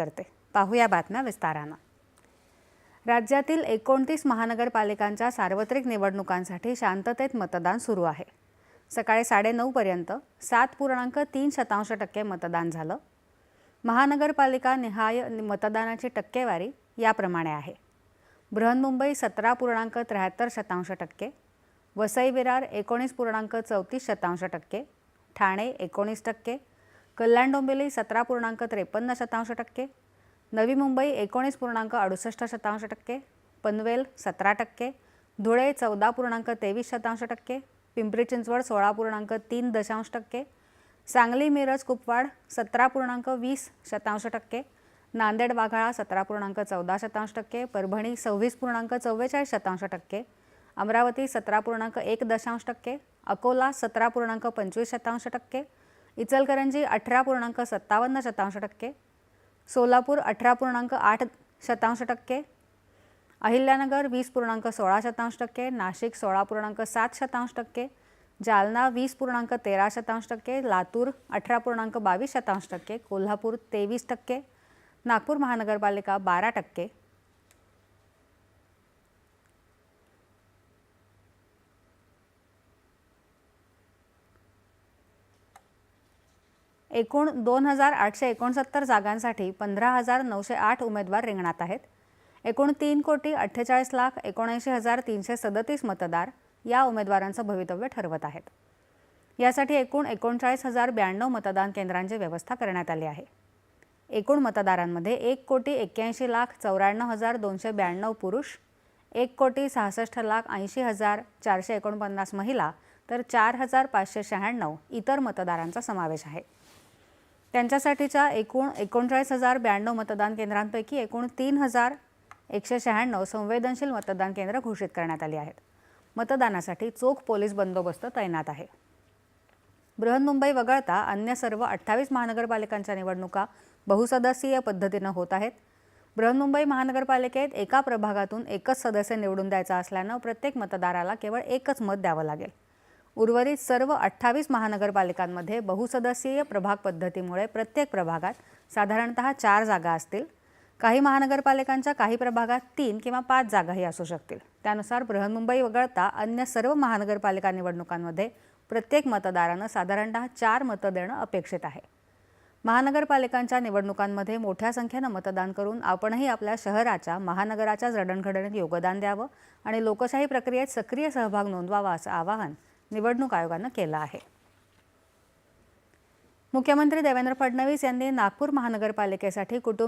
करते। पाहूया बातम्या विस्ताराने। राज्यातील 29 महानगरपालिकांच्या सार्वत्रिक निवडणुकांसाठी शांततेत मतदान सुरू आहे। सकाळी 9:30 पर्यंत 7.3% मतदान झालं। महानगरपालिका निहाय मतदानाची टक्केवारी याप्रमाणे आहे। बृहन्मुंबई 17.73%, वसई विरार 19.34%, ठाणे 19%, कल्याण डोंबिवली 17.53%, नवी मुंबई 19.68%, पनवेल 17%, धुळे 14.23%, पिंपरी चिंचवड 16.3%, सांगली मिरज कुपवाड 17.20%, नांदेड वाघाळा 17.14%, परभणी 26.44%, अमरावती 17.1%, अकोला 17.25%, इचलकरंजी 18.57%, सोलापूर 18.8%, अहिल्यानगर 20.16%, नाशिक 16.7%, जालना 20.13%, लातूर 18.22%, कोल्हापूर 23%, नागपूर महानगरपालिका 12%, एकूण 2,869 जागांसाठी 15,908 उमेदवार रिंगणात आहेत। एकूण 3,48,79,337 मतदार या उमेदवारांचं भवितव्य ठरवत आहेत। यासाठी एकूण 39,092 मतदान केंद्रांची व्यवस्था करण्यात आली आहे। एकूण मतदारांमध्ये 1,81,94,292 पुरुष, 1,66,80,449 महिला तर 4,596 इतर मतदारांचा समावेश आहे। त्यांच्यासाठीच्या एकूण 39,092 मतदान केंद्रांपैकी एकूण 3,196 संवेदनशील मतदान केंद्र घोषित करण्यात आली आहेत। मतदानासाठी चोख पोलीस बंदोबस्त तैनात आहे। बृहन्मुंबई वगळता अन्य सर्व 28 महानगरपालिकांच्या निवडणुका बहुसदस्यीय पद्धतीने होत आहेत। बृहन्मुंबई महानगरपालिकेत एका प्रभागातून एकच सदस्य निवडून द्यायचा असल्याने प्रत्येक मतदाराला केवळ एकच मत द्यावं लागेल। उर्वरित सर्व 28 महानगरपालिकांमध्ये बहुसदस्यीय प्रभाग पद्धतीमुळे प्रत्येक प्रभागात साधारणतः 4 जागा असतील। काही महानगरपालिकांच्या काही प्रभागात 3 किंवा 5 जागाही असू शकतील। त्यानुसार बृहन्मुंबई वगळता अन्य सर्व महानगरपालिका निवडणुकांमध्ये प्रत्येक मतदाराने साधारणतः 4 मतं देणं अपेक्षित आहे। महानगरपालिकांच्या निवडणुकांमध्ये मोठ्या संख्येने मतदान करून आपणही आपल्या शहराच्या महानगराच्या जडणघडणीत योगदान द्यावं आणि लोकशाही प्रक्रियेत सक्रिय सहभाग नोंदवावा असं आवाहन निवडणूक आयोगाने केलं आहे। मुख्यमंत्री देवेंद्र फडणवीस यांनी नागपूर महानगरपालिकेसाठी